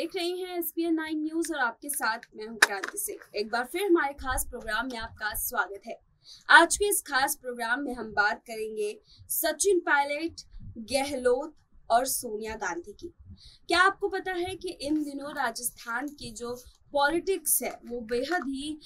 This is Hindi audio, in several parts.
देख रहे हैं SPN9 न्यूज और आपके साथ मैं हूं क्रांति सिंह। एक बार फिर हमारे खास प्रोग्राम में आपका स्वागत है। आज के इस खास प्रोग्राम में हम बात करेंगे सचिन पायलट, गहलोत और सोनिया गांधी की। क्या आपको पता है कि इन दिनों राजस्थान की जो पॉलिटिक्स है वो बेहद ही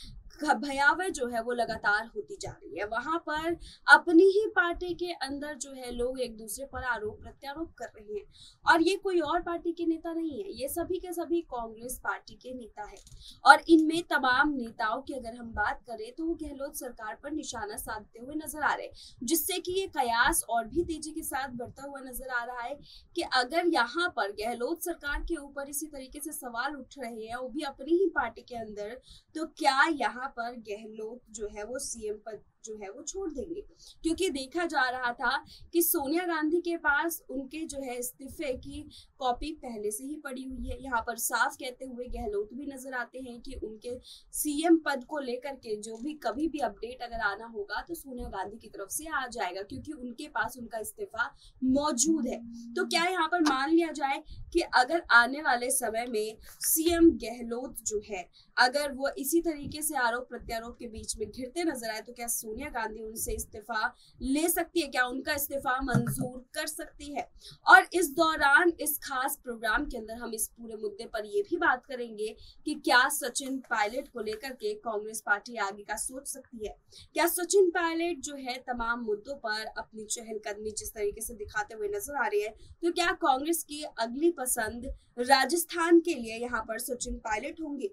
भयावह जो है वो लगातार होती जा रही है। वहां पर अपनी ही पार्टी के अंदर जो है लोग एक दूसरे पर आरोप प्रत्यारोप कर रहे हैं और ये कोई और पार्टी के नेता नहीं है, ये सभी के सभी कांग्रेस पार्टी के नेता है। और इनमें तमाम नेताओं की अगर हम बात करें तो वो गहलोत सरकार पर निशाना साधते हुए नजर आ रहे हैं, जिससे कि ये कयास और भी तेजी के साथ बढ़ता हुआ नजर आ रहा है कि अगर यहाँ पर गहलोत सरकार के ऊपर इसी तरीके से सवाल उठ रहे हैं वो भी अपनी ही पार्टी के अंदर, तो क्या यहाँ पर गहलोत जो है वो सीएम पद जो है वो छोड़ देंगे। क्योंकि देखा जा रहा था कि सोनिया गांधी के पास उनके जो है इस्तीफे की कॉपी पहले से ही पड़ी हुई है। यहाँ पर साफ कहते हुए गहलोत भी नजर आते हैं कि उनके सीएम पद को लेकर के जो भी कभी भी अपडेट अगर आना होगा तो सोनिया गांधी की तरफ से आ जाएगा, क्योंकि उनके पास उनका इस्तीफा मौजूद है। तो क्या यहाँ पर मान लिया जाए कि अगर आने वाले समय में सीएम गहलोत जो है अगर वो इसी तरीके से आरोप प्रत्यारोप के बीच में घिरते नजर आए तो क्या सोनिया गांधी उनसे इस्तीफा ले सकती है, क्या उनका इस्तीफा मंजूर कर सकती है? और इस दौरान इस खास प्रोग्राम के अंदर हम इस पूरे मुद्दे पर ये भी बात करेंगे कि क्या सचिन पायलट को लेकर के कांग्रेस पार्टी आगे का सोच सकती है। क्या सचिन पायलट जो है तमाम मुद्दों पर अपनी चहलकदमी जिस तरीके से दिखाते हुए नजर आ रही है, तो क्या कांग्रेस की अगली पसंद राजस्थान के लिए यहाँ पर सचिन पायलट होंगे?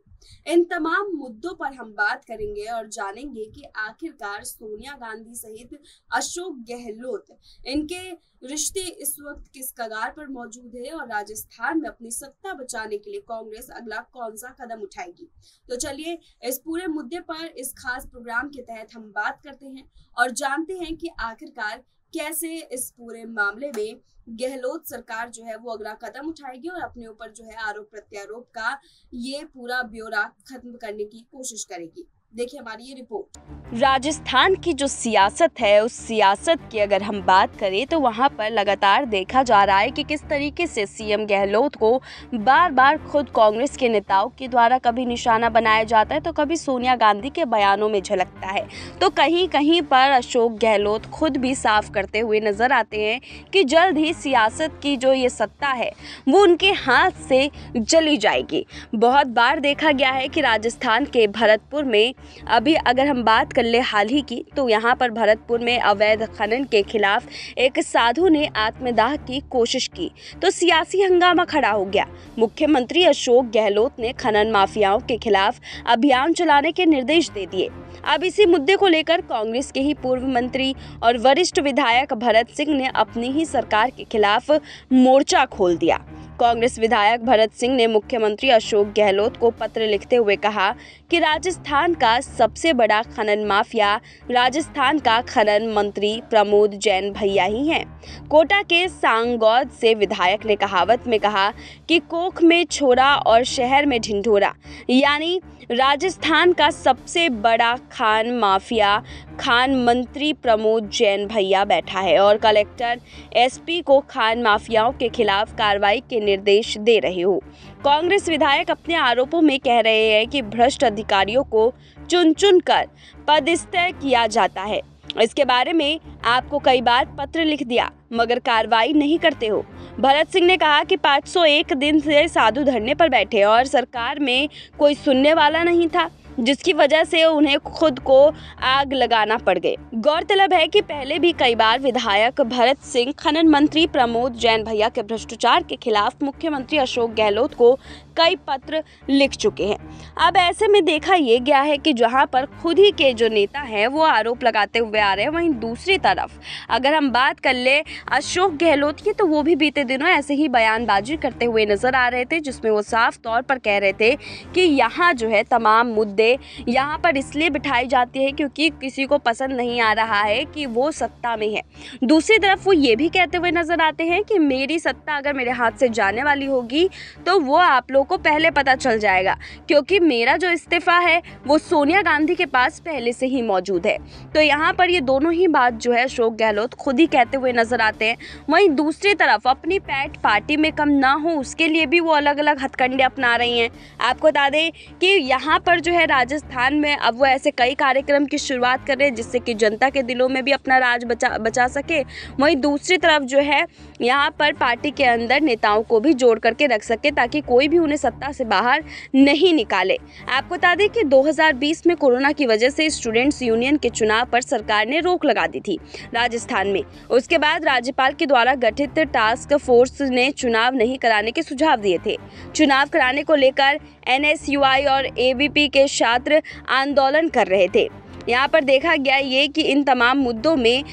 इन तमाम मुद्दों पर हम बात करेंगे और जानेंगे कि आखिरकार सोनिया गांधी सहित अशोक गहलोत इनके रिश्ते इस वक्त किस कगार पर मौजूद है और राजस्थान में अपनी सत्ता बचाने के लिए कांग्रेस अगला कौन सा कदम उठाएगी। तो चलिए इस पूरे मुद्दे पर इस खास प्रोग्राम के तहत हम बात करते हैं और जानते हैं कि आखिरकार कैसे इस पूरे मामले में गहलोत सरकार जो है वो अगला कदम उठाएगी और अपने ऊपर जो है आरोप प्रत्यारोप का ये पूरा ब्यौरा खत्म करने की कोशिश करेगी। देखिए हमारी ये रिपोर्ट। राजस्थान की जो सियासत है उस सियासत की अगर हम बात करें तो वहां पर लगातार देखा जा रहा है कि किस तरीके से सीएम गहलोत को बार बार खुद कांग्रेस के नेताओं के द्वारा कभी निशाना बनाया जाता है तो कभी सोनिया गांधी के बयानों में झलकता है, तो कहीं कहीं पर अशोक गहलोत खुद भी साफ करते हुए नजर आते हैं कि जल्द ही सियासत की जो ये सत्ता है वो उनके हाथ से चली जाएगी। बहुत बार देखा गया है कि राजस्थान के भरतपुर में अभी अगर हम बात कर ले हाल ही की तो यहाँ पर भरतपुर में अवैध खनन के खिलाफ एक साधु ने आत्मदाह की कोशिश की तो सियासी हंगामा खड़ा हो गया। मुख्यमंत्री अशोक गहलोत ने खनन माफियाओं के खिलाफ अभियान चलाने के निर्देश दे दिए। अब इसी मुद्दे को लेकर कांग्रेस के ही पूर्व मंत्री और वरिष्ठ विधायक भरत सिंह ने अपनी ही सरकार के खिलाफ मोर्चा खोल दिया। कांग्रेस विधायक भरत सिंह ने मुख्यमंत्री अशोक गहलोत को पत्र लिखते हुए कहा कि राजस्थान का सबसे बड़ा खनन माफिया राजस्थान का खनन मंत्री प्रमोद जैन भैया ही हैं। कोटा के सांगौद से विधायक ने कहावत में कहा कि कोख में छोरा और शहर में ढिंढोरा, यानी राजस्थान का सबसे बड़ा खान माफिया खान मंत्री प्रमोद जैन भैया बैठा है और कलेक्टर एसपी को खान माफियाओं के खिलाफ कार्रवाई के निर्देश दे रहे हो। कांग्रेस विधायक अपने आरोपों में कह रहे हैं कि भ्रष्ट अधिकारियों को चुन चुन कर पदस्थापित किया जाता है। इसके बारे में आपको कई बार पत्र लिख दिया मगर कार्रवाई नहीं करते हो। भरत सिंह ने कहा कि 501 दिन से साधु धरने पर बैठे और सरकार में कोई सुनने वाला नहीं था, जिसकी वजह से उन्हें खुद को आग लगाना पड़ गए। गौरतलब है कि पहले भी कई बार विधायक भरत सिंह खनन मंत्री प्रमोद जैन भैया के भ्रष्टाचार के खिलाफ मुख्यमंत्री अशोक गहलोत को कई पत्र लिख चुके हैं। अब ऐसे में देखा ये गया है कि जहां पर खुद ही के जो नेता हैं वो आरोप लगाते हुए आ रहे हैं, वहीं दूसरी तरफ अगर हम बात कर ले अशोक गहलोत की तो वो भी बीते दिनों ऐसे ही बयानबाजी करते हुए नजर आ रहे थे, जिसमें वो साफ तौर पर कह रहे थे कि यहाँ जो है तमाम मुद्दे यहाँ पर इसलिए बिठाई जाती है क्योंकि किसी को पसंद नहीं आ रहा है कि वो सत्ता में है। दूसरी तरफ वो ये भी कहते हुए नजर आते हैं कि मेरी सत्ता अगर मेरे हाथ से जाने वाली होगी तो वो आप लोगों को पहले पता चल जाएगा, क्योंकि मेरा जो इस्तीफा है वो सोनिया गांधी के पास पहले से ही मौजूद है। तो यहाँ पर ये दोनों ही बात जो है अशोक गहलोत खुद ही कहते हुए नजर आते हैं। वहीं दूसरी तरफ अपनी पैठ पार्टी में कम ना हो उसके लिए भी वो अलग अलग हथकंडे अपना रही हैं। आपको बता दें कि यहाँ पर जो है राजस्थान में अब वो ऐसे कई कार्यक्रम की शुरुआत कर रहे हैं जिससे कि जनता के दिलों में भी अपना राज बचा सके। वहीं दूसरी तरफ जो है यहाँ पर पार्टी के अंदर नेताओं को भी जोड़ करके रख सके ताकि कोई भी उन्हें सत्ता से बाहर नहीं निकाले। आपको बता दें कि 2020 में कोरोना की वजह से स्टूडेंट्स यूनियन के चुनाव पर सरकार ने रोक लगा दी थी राजस्थान में। उसके बाद राज्यपाल के द्वारा गठित टास्क फोर्स ने चुनाव नहीं कराने के सुझाव दिए थे। चुनाव कराने को लेकर NSUI और ABP के छात्र आंदोलन कर रहे थे। यहाँ पर देखा गया ये कि इन तमाम मुद्दों में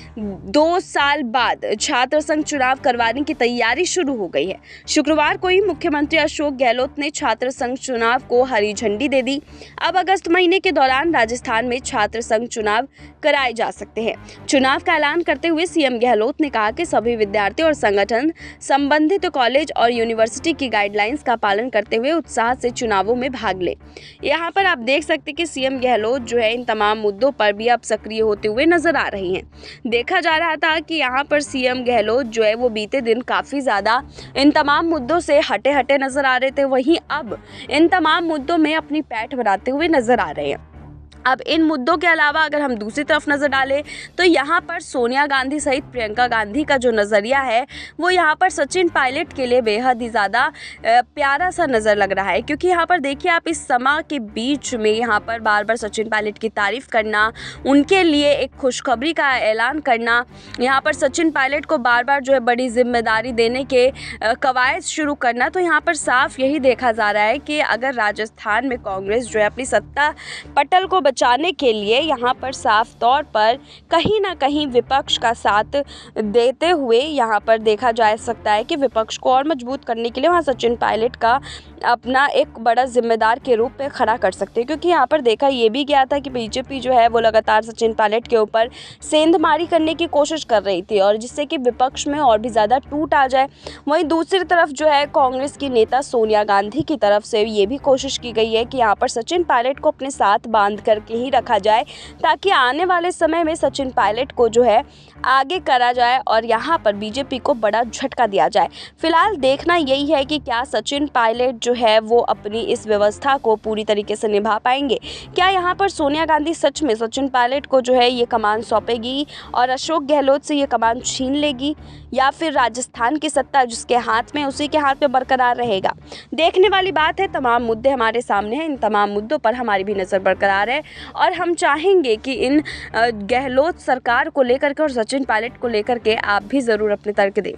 2 साल बाद छात्र संघ चुनाव करवाने की तैयारी शुरू हो गई है। शुक्रवार को ही मुख्यमंत्री अशोक गहलोत ने छात्र संघ चुनाव को हरी झंडी दे दी। अब अगस्त महीने के दौरान राजस्थान में छात्र संघ चुनाव कराए जा सकते हैं। चुनाव का ऐलान करते हुए सीएम गहलोत ने कहा कि सभी विद्यार्थी और संगठन संबंधित कॉलेज और यूनिवर्सिटी की गाइडलाइंस का पालन करते हुए उत्साह से चुनावों में भाग ले। यहाँ पर आप देख सकते हैं कि सीएम गहलोत जो है इन तमाम मुद्दों पर भी अब सक्रिय होते हुए नजर आ रही हैं। देखा जा रहा था कि यहाँ पर सीएम गहलोत जो है वो बीते दिन काफी ज्यादा इन तमाम मुद्दों से हटे नजर आ रहे थे, वहीं अब इन तमाम मुद्दों में अपनी पैठ बनाते हुए नजर आ रहे हैं। अब इन मुद्दों के अलावा अगर हम दूसरी तरफ नज़र डालें तो यहाँ पर सोनिया गांधी सहित प्रियंका गांधी का जो नज़रिया है वो यहाँ पर सचिन पायलट के लिए बेहद ही ज़्यादा प्यारा सा नज़र लग रहा है, क्योंकि यहाँ पर देखिए आप इस समय के बीच में यहाँ पर बार बार सचिन पायलट की तारीफ़ करना, उनके लिए एक खुशखबरी का ऐलान करना, यहाँ पर सचिन पायलट को बार बार जो है बड़ी जिम्मेदारी देने के कवायद शुरू करना, तो यहाँ पर साफ यही देखा जा रहा है कि अगर राजस्थान में कांग्रेस जो है अपनी सत्ता पटल को बचाने के लिए यहाँ पर साफ तौर पर कहीं ना कहीं विपक्ष का साथ देते हुए यहाँ पर देखा जा सकता है कि विपक्ष को और मजबूत करने के लिए वहाँ सचिन पायलट का अपना एक बड़ा जिम्मेदार के रूप में खड़ा कर सकते हैं। क्योंकि यहाँ पर देखा ये भी गया था कि बीजेपी जो है वो लगातार सचिन पायलट के ऊपर सेंधमारी करने की कोशिश कर रही थी और जिससे कि विपक्ष में और भी ज़्यादा टूट आ जाए। वहीं दूसरी तरफ जो है कांग्रेस की नेता सोनिया गांधी की तरफ से ये भी कोशिश की गई है कि यहाँ पर सचिन पायलट को अपने साथ बांध करके ही रखा जाए ताकि आने वाले समय में सचिन पायलट को जो है आगे करा जाए और यहाँ पर बीजेपी को बड़ा झटका दिया जाए। फिलहाल देखना यही है कि क्या सचिन पायलट जो है वो अपनी इस व्यवस्था को पूरी तरीके से निभा पाएंगे। क्या यहाँ पर सोनिया गांधी सच में सचिन पायलट को जो है ये कमान सौंपेगी और अशोक गहलोत से ये कमान छीन लेगी, या फिर राजस्थान की सत्ता जिसके हाथ में उसी के हाथ में बरकरार रहेगा। देखने वाली बात है। तमाम मुद्दे हमारे सामने हैं, इन तमाम मुद्दों पर हमारी भी नज़र बरकरार है और हम चाहेंगे कि इन गहलोत सरकार को लेकर के और सचिन पायलट को लेकर के आप भी ज़रूर अपने तर्क दें।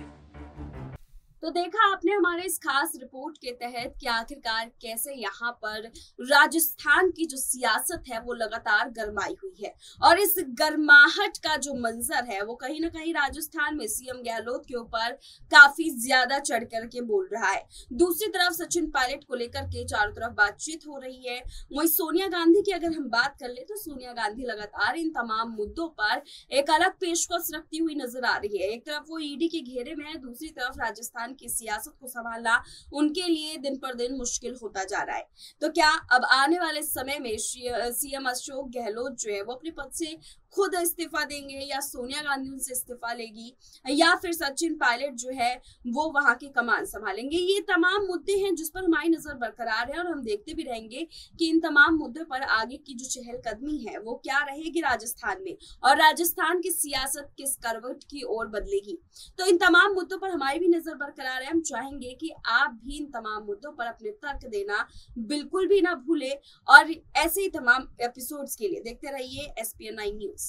तो देखा आपने हमारे इस खास रिपोर्ट के तहत कि आखिरकार कैसे यहाँ पर राजस्थान की जो सियासत है वो लगातार गरमाई हुई है और इस गरमाहट का जो मंजर है वो कहीं ना कहीं राजस्थान में सीएम गहलोत के ऊपर काफी ज्यादा चढ़ करके बोल रहा है। दूसरी तरफ सचिन पायलट को लेकर के चारों तरफ बातचीत हो रही है। वहीं सोनिया गांधी की अगर हम बात कर ले तो सोनिया गांधी लगातार इन तमाम मुद्दों पर एक अलग पेशकश रखती हुई नजर आ रही है। एक तरफ वो ईडी के घेरे में है, दूसरी तरफ राजस्थान की सियासत को संभालना उनके लिए दिन पर दिन मुश्किल होता जा रहा है। तो क्या अब आने वाले समय में सीएम अशोक गहलोत जो है वो अपने पद से खुद इस्तीफा देंगे या सोनिया गांधी उनसे इस्तीफा लेगी या फिर सचिन पायलट जो है वो वहां की कमान संभालेंगे? ये तमाम मुद्दे हैं जिस पर हमारी नजर बरकरार है और हम देखते भी रहेंगे कि इन तमाम मुद्दों पर आगे की जो चहलकदमी है वो क्या रहेगी राजस्थान में और राजस्थान की सियासत किस करवट की ओर बदलेगी। तो इन तमाम मुद्दों पर हमारी भी नजर बरकरार है। हम चाहेंगे कि आप भी इन तमाम मुद्दों पर अपने तर्क देना बिल्कुल भी ना भूले और ऐसे ही तमाम एपिसोड्स के लिए देखते रहिए SPN9 न्यूज।